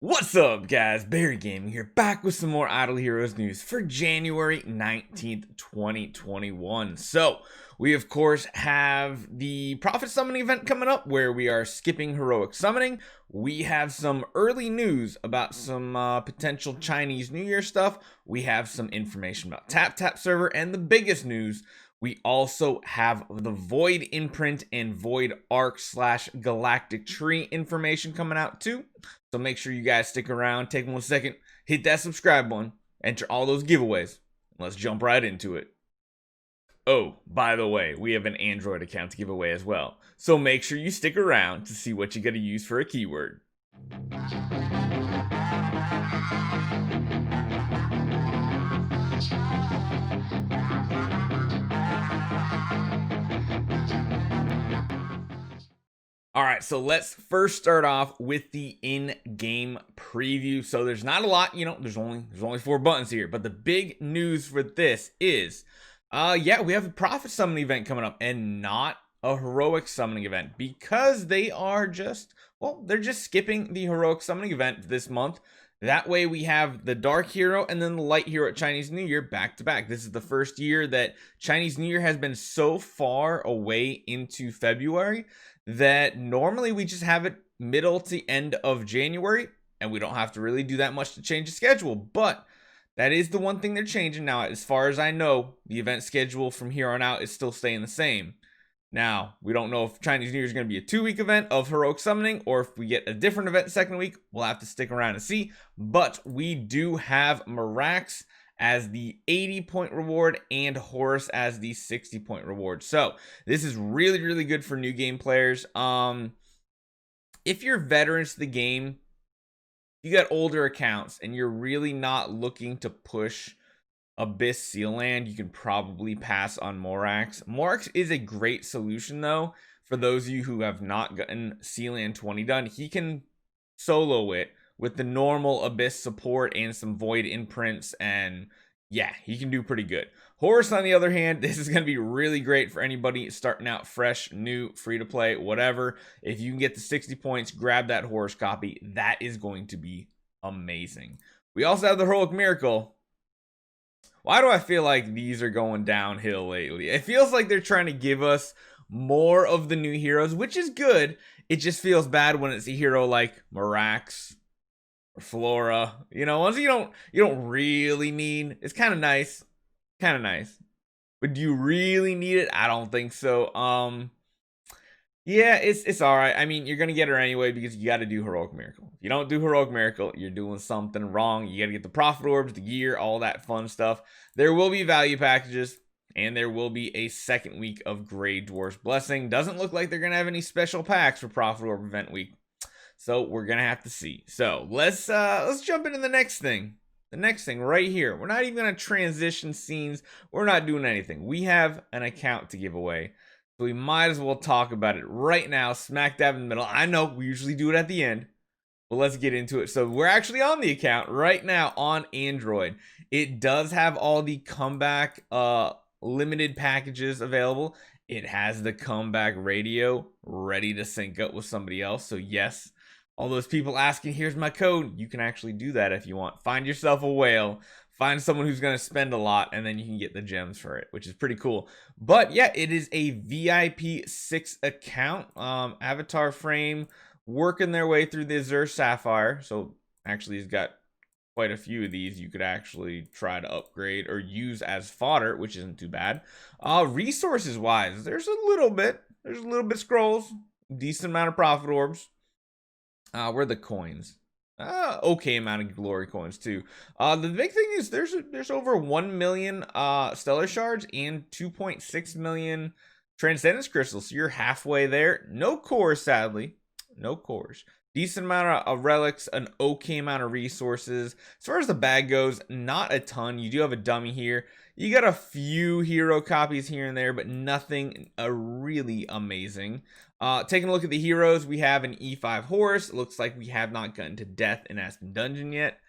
What's up, guys? Barry Gaming here, back with some more Idle Heroes news for January 19th, 2021. So, we of course have the Prophet Summoning event coming up where we are skipping Heroic Summoning. We have some early news about some potential Chinese New Year stuff. We have some information about TapTap Server, and the biggest news, we also have the Void Imprint and Void Ark / Galactic Tree information coming out too. So make sure you guys stick around, take 1 second, hit that subscribe button, enter all those giveaways. Let's jump right into it. Oh, by the way, we have an Android account to give away as well. So make sure you stick around to see what you gotta use for a keyword. All right, so let's first start off with the in-game preview. So there's not a lot, there's only 4 buttons here, but the big news for this is, yeah, we have a Prophet Summoning event coming up and not a Heroic Summoning event because they are just, they're just skipping the Heroic Summoning event this month. That way we have the Dark Hero and then the Light Hero at Chinese New Year back to back. This is the first year that Chinese New Year has been so far away into February that normally we just have it middle to end of January and we don't have to really do that much to change the schedule. But that is the one thing they're changing now. As far as I know, the event schedule from here on out is still staying the same. Now, we don't know if Chinese New Year is going to be a 2-week event of Heroic Summoning or if we get a different event the second week. We'll have to stick around and see. But we do have Mirax as the 80-point reward and Horus as the 60-point reward. So this is really, really good for new game players. If you're veterans to the game, you got older accounts and you're really not looking to push Abyss Seal Land, you can probably pass on Morax. Morax is a great solution though for those of you who have not gotten Seal Land 20 done. He can solo it with the normal Abyss support and some Void Imprints, and yeah, he can do pretty good. Horus, on the other hand, this is going to be really great for anybody starting out fresh, new, free to play, whatever. If you can get the 60 points, grab that Horus copy. That is going to be amazing. We also have the Heroic Miracle. Why do I feel like these are going downhill lately? It feels like they're trying to give us more of the new heroes, which is good. It just feels bad when it's a hero like Mirax or Flora. Ones you don't really need. It's kind of nice. But do you really need it? I don't think so. Yeah, it's all right. I mean, you're gonna get her anyway because you got to do Heroic Miracle. If you don't do Heroic Miracle, you're doing something wrong. You got to get the Prophet Orbs, the gear, all that fun stuff. There will be value packages, and there will be a second week of Grey Dwarf's Blessing. Doesn't look like they're gonna have any special packs for Prophet Orb event week, so we're gonna have to see. So let's jump into the next thing. The next thing right here. We're not even gonna transition scenes. We're not doing anything. We have an account to give away. So we might as well talk about it right now, smack dab in the middle. I know we usually do it at the end, but let's get into it. So we're actually on the account right now on Android. It does have all the comeback limited packages available. It has the comeback radio ready to sync up with somebody else. So yes, all those people asking, here's my code. You can actually do that if you want. Find yourself a whale. Find someone who's going to spend a lot, and then you can get the gems for it, which is pretty cool. But yeah, it is a VIP 6 account. Avatar frame working their way through the Azure Sapphire. So actually, he's got quite a few of these you could actually try to upgrade or use as fodder, which isn't too bad. Resources wise, there's a little bit scrolls, decent amount of Prophet Orbs. Where are the coins? Okay amount of glory coins too. The big thing is there's over 1 million stellar shards and 2.6 million transcendence crystals. So you're halfway there. No cores, sadly. No cores. Decent amount of relics, an okay amount of resources. As far as the bag goes, not a ton. You do have a dummy here. You got a few hero copies here and there, but nothing really amazing. Taking a look at the heroes, we have an E5 Horus. It looks like we have not gotten to death in Aspen Dungeon yet.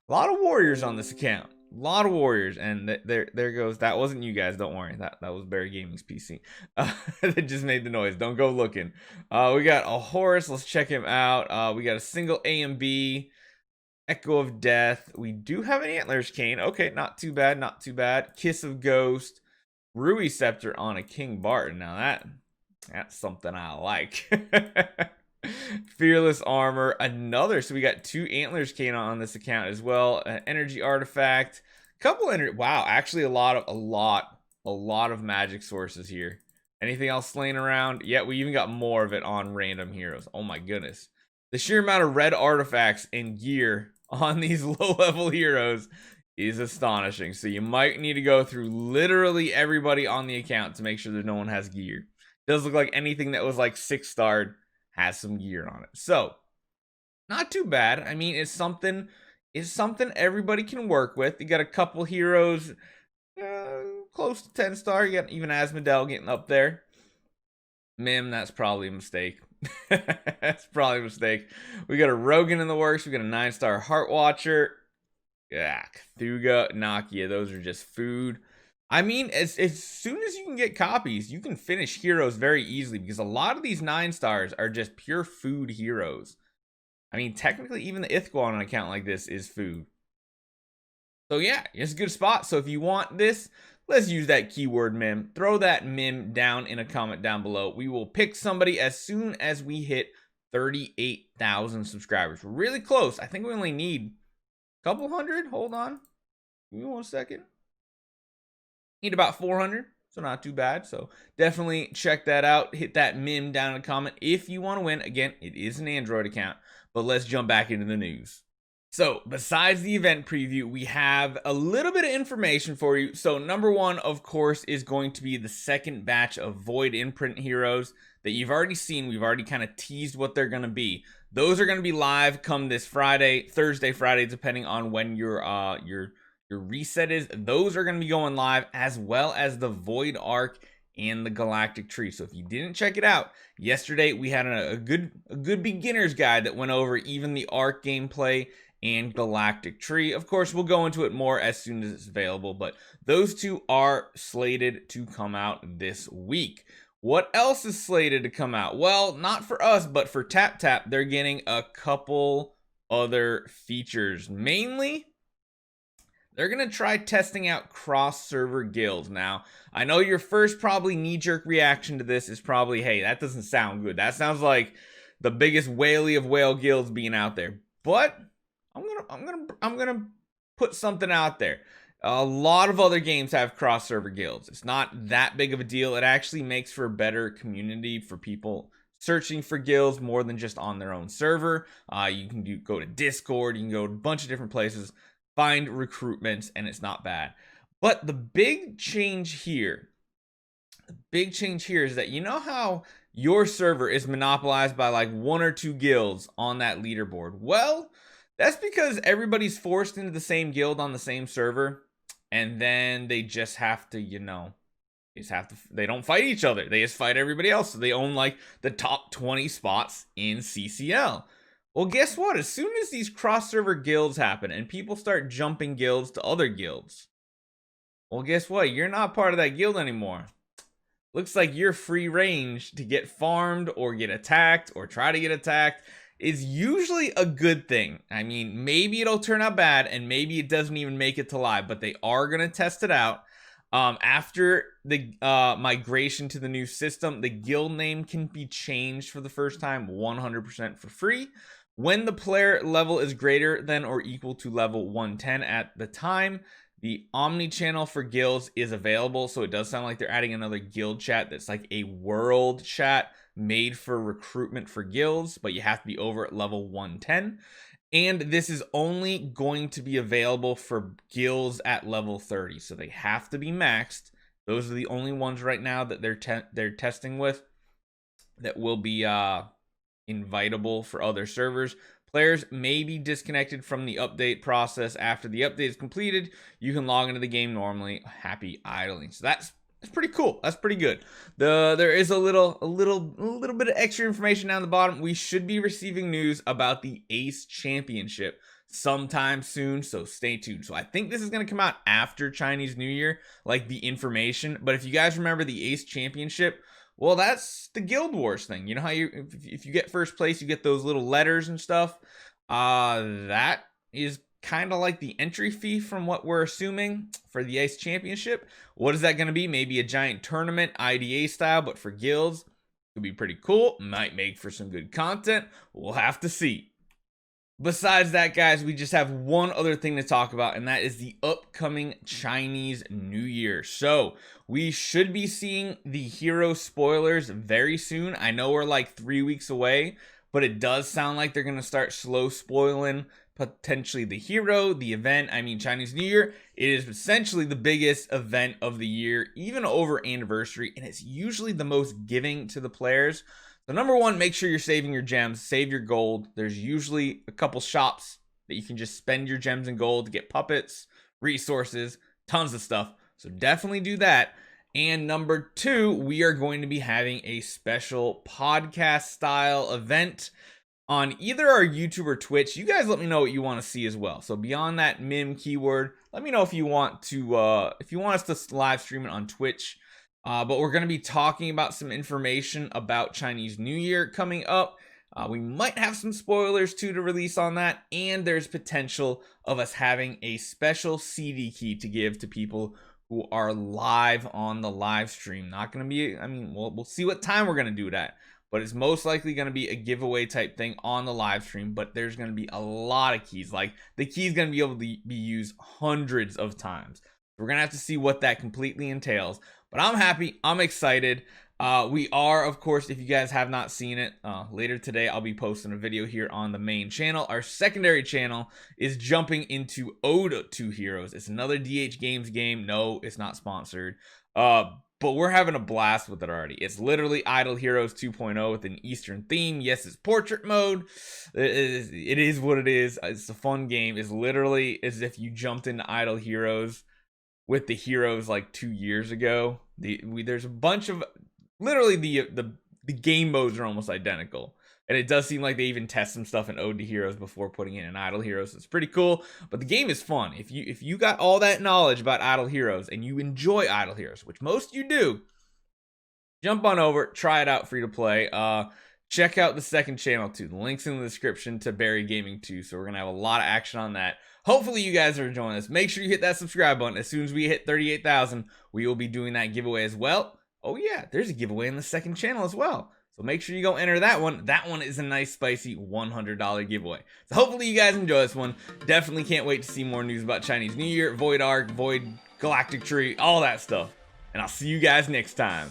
A lot of warriors on this account. A lot of warriors, and there goes. That wasn't you guys. Don't worry. That was Barry Gaming's PC. That just made the noise. Don't go looking. We got a Horus. Let's check him out. We got a single A and B. Echo of Death. We do have an Antlers Cane. Okay, not too bad, not too bad. Kiss of Ghost. Rui Scepter on a King Barton. Now that's something I like. Fearless Armor. Another. So we got 2 Antlers Cane on this account as well. Energy Artifact. Couple energy. Wow, actually a lot of magic sources here. Anything else laying around? Yeah, we even got more of it on random heroes. Oh my goodness. The sheer amount of red artifacts and gear on these low-level heroes is astonishing. So you might need to go through literally everybody on the account to make sure that no one has gear. It does look like anything that was like 6-starred has some gear on it. So, not too bad. I mean, it's something everybody can work with. You got a couple heroes close to 10-star. You got even Asmodel getting up there. Mim, that's probably a mistake. That's probably a mistake. We got a Rogan in the works. We got a 9-star Heart Watcher. Yeah, Cthulhu, Nakia, those are just food. I mean, as soon as you can get copies, you can finish heroes very easily because a lot of these 9-stars are just pure food heroes. I mean, technically, even the Ithqual on an account like this is food. So yeah, it's a good spot. So if you want this, let's use that keyword mim. Throw that mim down in a comment down below. We will pick somebody as soon as we hit 38,000 subscribers. We're really close. I think we only need a couple hundred. Hold on. Give me 1 second. Need about 400. So not too bad. So definitely check that out. Hit that mim down in a comment if you want to win. Again, it is an Android account. But let's jump back into the news. So besides the event preview, we have a little bit of information for you. So number 1, of course, is going to be the second batch of Void Imprint heroes that you've already seen. We've already kind of teased what they're going to be. Those are going to be live come this Thursday, Friday, depending on when your reset is. Those are going to be going live, as well as the Void Ark and the Galactic Tree. So if you didn't check it out, yesterday we had a good beginner's guide that went over even the Ark gameplay and Galactic Tree. Of course, we'll go into it more as soon as it's available, but those 2 are slated to come out this week. What else is slated to come out? Well, not for us, but for TapTap, they're getting a couple other features. Mainly, they're going to try testing out cross-server guilds. Now, I know your first probably knee-jerk reaction to this is probably, hey, that doesn't sound good. That sounds like the biggest whaley of whale guilds being out there. But I'm gonna put something out there. A lot of other games have cross-server guilds. It's not that big of a deal. It actually makes for a better community for people searching for guilds more than just on their own server. You can go to Discord. You can go to a bunch of different places, find recruitments, and it's not bad. But the big change here is that you know how your server is monopolized by like 1 or 2 guilds on that leaderboard? Well, that's because everybody's forced into the same guild on the same server, and then they just have to, they don't fight each other. They just fight everybody else. So they own like the top 20 spots in CCL. Well, guess what? As soon as these cross-server guilds happen and people start jumping guilds to other guilds, well, guess what? You're not part of that guild anymore. Looks like you're free range to get farmed or get attacked or try to get attacked. Is usually a good thing. I mean, maybe it'll turn out bad and maybe it doesn't even make it to live, but they are going to test it out. After the migration to the new system, the guild name can be changed for the first time 100% for free when the player level is greater than or equal to level 110 at the time. The omni-channel for guilds is available, so it does sound like they're adding another guild chat that's like a world chat made for recruitment for guilds, but you have to be over at level 110. And this is only going to be available for guilds at level 30, so they have to be maxed. Those are the only ones right now that they're testing with that will be invitable for other servers. Players may be disconnected from the update process after the update is completed. You can log into the game normally. Happy idling. So that's pretty cool. That's pretty good. There is a little bit of extra information down the bottom. We should be receiving news about the Ace Championship sometime soon, so stay tuned. So I think this is going to come out after Chinese New Year, like the information. But if you guys remember the Ace Championship, well, that's the Guild Wars thing. You know how if you get first place, you get those little letters and stuff. That is kind of like the entry fee from what we're assuming for the Ice Championship. What is that going to be? Maybe a giant tournament, IDA style, but for guilds. Could be pretty cool. Might make for some good content. We'll have to see. Besides that, guys, we just have one other thing to talk about, and that is the upcoming Chinese New Year. So we should be seeing the hero spoilers very soon. I know we're like 3 weeks away, but it does sound like they're going to start slow spoiling potentially the hero, the event. I mean, Chinese New Year, it is essentially the biggest event of the year, even over anniversary, and it's usually the most giving to the players. So number one, make sure you're saving your gems, save your gold. There's usually a couple shops that you can just spend your gems and gold to get puppets, resources, tons of stuff. So definitely do that. And number two, we are going to be having a special podcast style event on either our YouTube or Twitch. You guys let me know what you want to see as well. So beyond that MIM keyword, let me know if you want to if you want us to live stream it on Twitch. But we're going to be talking about some information about Chinese New Year coming up. We might have some spoilers too to release on that, and there's potential of us having a special CD key to give to people who are live on the live stream. Not going to be, I mean, we'll see what time we're going to do it at, but it's most likely going to be a giveaway type thing on the live stream. But there's going to be a lot of keys. Like, the key is going to be able to be used hundreds of times. We're going to have to see what that completely entails. But I'm happy. I'm excited. We are, of course, if you guys have not seen it, later today I'll be posting a video here on the main channel. Our secondary channel is jumping into Ode to Heroes. It's another DH Games game. No, it's not sponsored. But we're having a blast with it already. It's literally Idle Heroes 2.0 with an Eastern theme. Yes, it's portrait mode. It is what it is. It's a fun game. It's literally as if you jumped into Idle Heroes with the heroes like 2 years ago. There's a bunch of, literally the game modes are almost identical. And it does seem like they even test some stuff in Ode to Heroes before putting it in Idle Heroes. It's pretty cool, but the game is fun. If you got all that knowledge about Idle Heroes and you enjoy Idle Heroes, which most you do, jump on over, try it out, free to play. Check out the second channel too. The link's in the description to Barry Gaming 2. So we're gonna have a lot of action on that. Hopefully you guys are enjoying this. Make sure you hit that subscribe button. As soon as we hit 38,000, we will be doing that giveaway as well. Oh yeah, there's a giveaway in the second channel as well. So make sure you go enter that one. That one is a nice spicy $100 giveaway. So hopefully you guys enjoy this one. Definitely can't wait to see more news about Chinese New Year, Void Ark, Void Galactic Tree, all that stuff. And I'll see you guys next time.